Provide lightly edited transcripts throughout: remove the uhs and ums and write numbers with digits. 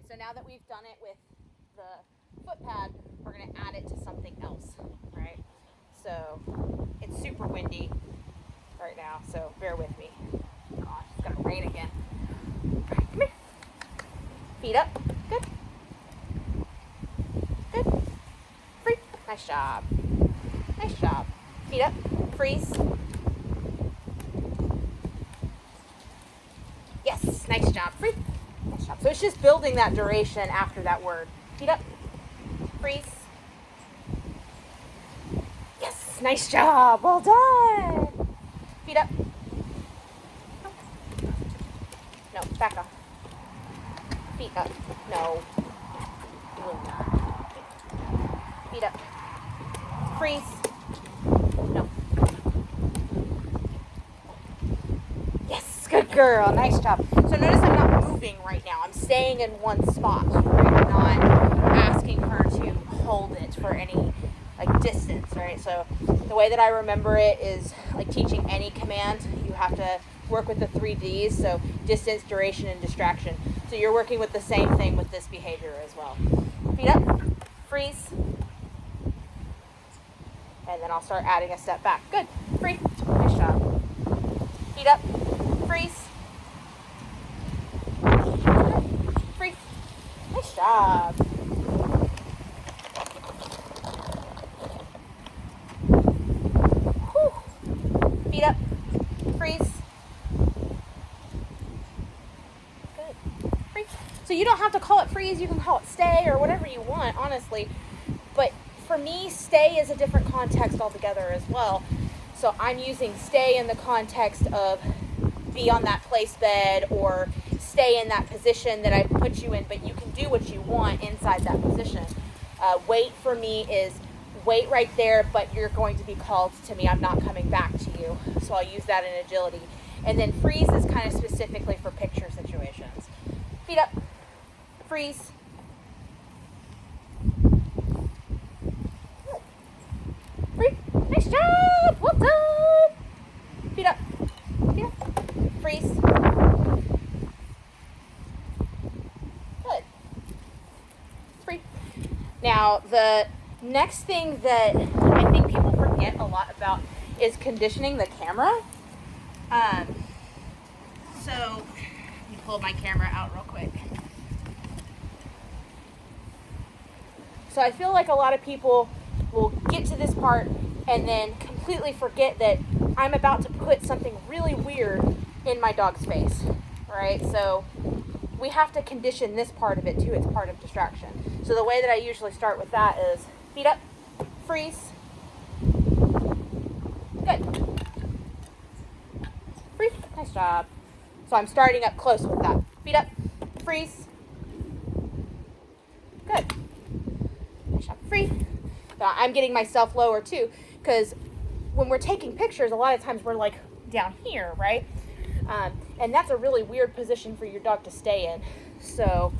right, so now that we've done it with the foot pad, we're going to add it to something else, right? So it's super windy right now, so bear with me. Gosh, it's going to rain again. All right, come here. Feet up. Good. Good. Free. Nice job. Nice job. Feet up. Freeze. Yes, nice job. Free. Nice job. So it's just building that duration after that word. Feet up. Freeze. Yes, nice job. Well done. Feet up. No, back off. Feet up. No. Feet up. Freeze. No. Yes, good girl. Nice job. So notice I'm not moving right now. I'm staying in one spot. Right? I'm not asking her to hold it for any distance, right? So the way that I remember it is like teaching any command, you have to work with the 3Ds, so distance, duration, and distraction. So you're working with the same thing with this behavior as well. Feet up, freeze, and then I'll start adding a step back. Good, free, nice job. Feet up, freeze, free, nice job. Feet up, freeze. Good. Freeze. So you don't have to call it freeze, you can call it stay or whatever you want, honestly. But for me, stay is a different context altogether as well. So I'm using stay in the context of be on that place bed or stay in that position that I put you in, but you can do what you want inside that position. Wait for me is wait right there, but you're going to be called to me. I'm not coming back to you. So I'll use that in agility. And then freeze is kind of specifically for picture situations. Feet up. Freeze. Good. Free. Nice job. Well done. Feet up. Feet up. Freeze. Good. Free. Now, the next thing that I think people forget a lot about is conditioning the camera. So let me pull my camera out real quick. So I feel like a lot of people will get to this part and then completely forget that I'm about to put something really weird in my dog's face, right? So we have to condition this part of it too. It's part of distraction. So the way that I usually start with that is feet up, freeze. Good. Freeze. Nice job. So I'm starting up close with that. Feet up, freeze. Good. Nice job. Free. Now I'm getting myself lower too, because when we're taking pictures, a lot of times we're like down here, right? And that's a really weird position for your dog to stay in. So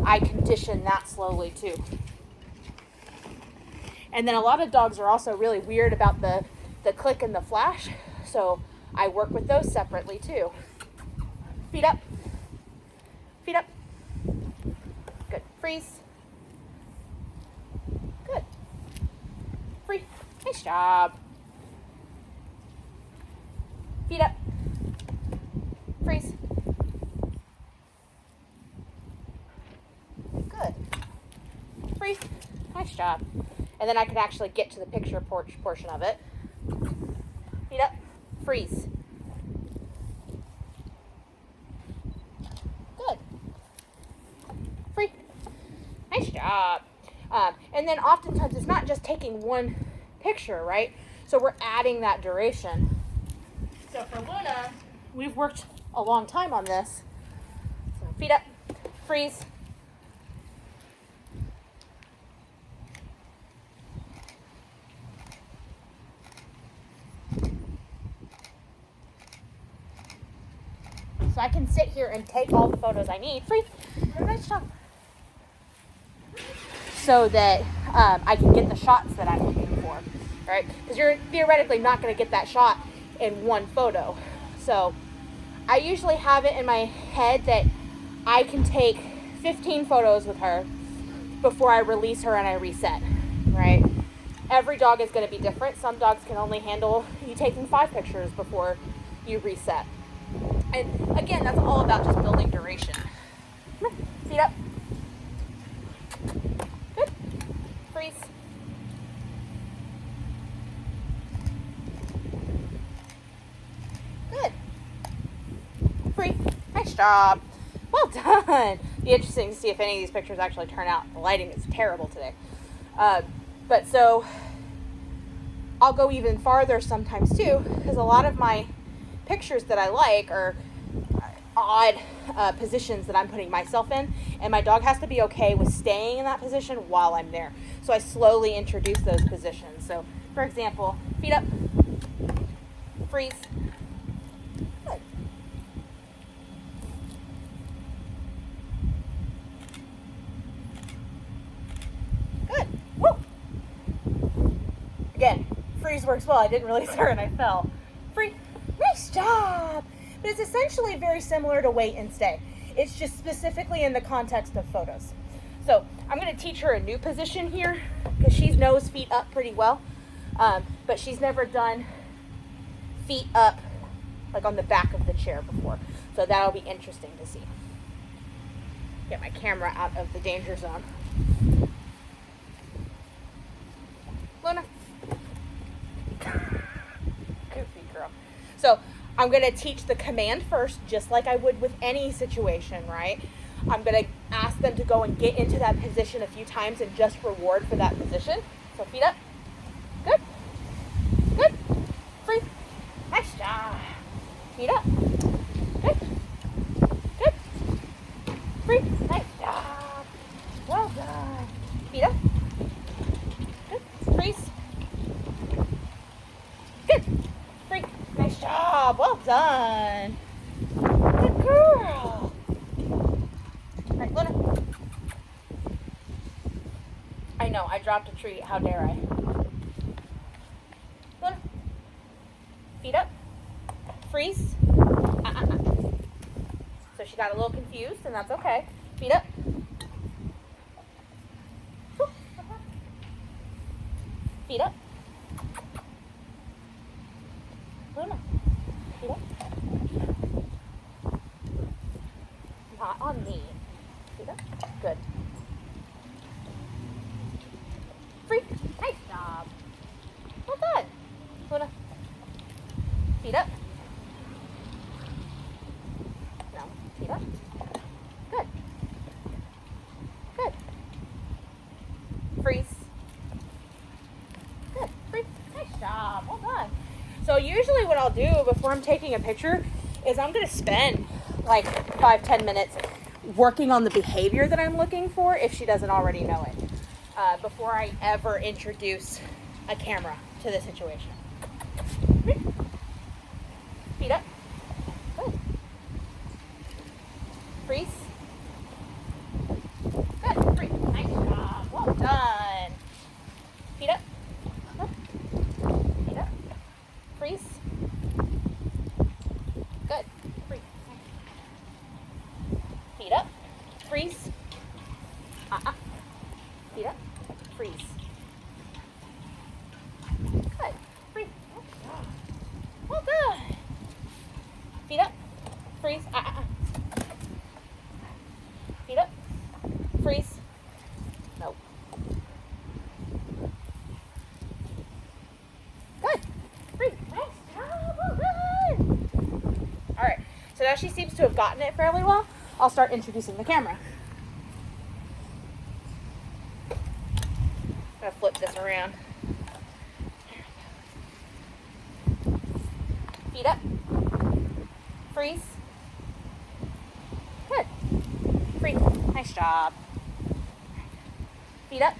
I condition that slowly too. And then a lot of dogs are also really weird about the click and the flash. So I work with those separately too. Feet up. Feet up. Good. Freeze. Good. Free. Nice job. Feet up. Freeze. Good. Freeze. Nice job. And then I can actually get to the picture portion of it. Feet up. Freeze. Good. Free. Nice job. And then oftentimes it's not just taking one picture, right? So we're adding that duration. So for Luna, we've worked a long time on this. So feet up. Freeze. So I can sit here and take all the photos I need. Freeze. Nice job. So that I can get the shots that I'm looking for, right? Because you're theoretically not going to get that shot in one photo. So I usually have it in my head that I can take 15 photos with her before I release her and I reset, right? Every dog is going to be different. Some dogs can only handle you taking 5 pictures before you reset. And again, that's all about just building duration. Come here, feet up. Good. Freeze. Good. Free. Nice job. Well done. Be interesting to see if any of these pictures actually turn out. The lighting is terrible today. But so I'll go even farther sometimes too, because a lot of my pictures that I like are odd positions that I'm putting myself in, and my dog has to be okay with staying in that position while I'm there. So I slowly introduce those positions. So for example, feet up, freeze. Good. Good. Woo. Again, freeze works well. I didn't release her and I fell. Free. Nice job. But it's essentially very similar to wait and stay. It's just specifically in the context of photos. So I'm going to teach her a new position here because she knows feet up pretty well. But she's never done feet up like on the back of the chair before. So that'll be interesting to see. Get my camera out of the danger zone. Luna. Goofy girl. So I'm going to teach the command first, just like I would with any situation, right? I'm going to ask them to go and get into that position a few times and just reward for that position. So feet up. Good. Good. Free. Nice job. Feet up. Good. Good. Free. Nice job. Well done. Feet up. Good. Freeze. Good. Free. Nice job. Well done. Good girl. All right, Luna. I know, I dropped a treat. How dare I? Luna. Feet up. Freeze. So she got a little confused, and that's okay. Feet up. Feet up. Luna. Feet up. Not on me. Feet up. Good. Free. Nice job. Well done. Luna. Feet up. No. Feet up. Good. Good. Freeze. Good. Freeze. Nice job. Well done. So usually what I'll do before I'm taking a picture is I'm going to spend like 5-10 minutes working on the behavior that I'm looking for if she doesn't already know it before I ever introduce a camera to the situation. Feet up. Good. Freeze. Good. Freeze. Nice job. Well done. Feet up. Feet up. Freeze. Good. Freeze. Feet up. Freeze. Feet up. Freeze. Good. Freeze. Well done. Feet up. Freeze. Feet up. Freeze. Nope. Good. Freeze. Nice job. Well done. All right. So now she seems to have gotten it fairly well. I'll start introducing the camera. I'm gonna flip this around. Feet up. Freeze. Good. Freeze. Nice job. Feet up.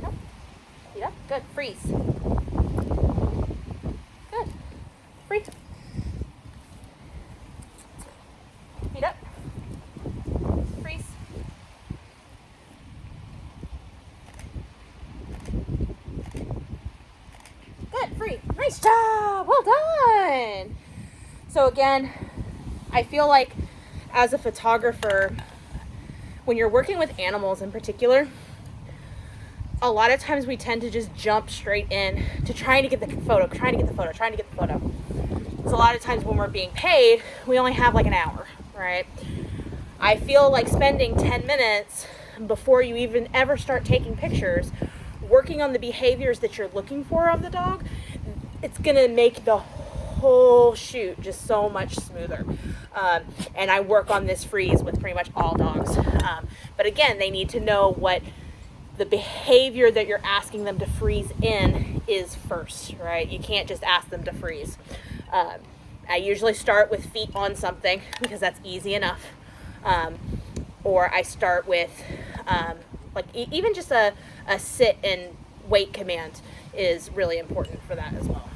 Nope. Feet up. Good. Freeze. Good. Freeze. Feet up. Freeze. Good. Free. Nice job. Well done. So again, I feel like as a photographer, when you're working with animals in particular, a lot of times we tend to just jump straight in to trying to get the photo. Because a lot of times when we're being paid, we only have like an hour, right? I feel like spending 10 minutes before you even ever start taking pictures, working on the behaviors that you're looking for of the dog, it's gonna make the whole shoot just so much smoother. And I work on this freeze with pretty much all dogs. But again, they need to know what the behavior that you're asking them to freeze in is first, right? You can't just ask them to freeze. I usually start with feet on something because that's easy enough. Or I start with even just a sit and wait command is really important for that as well.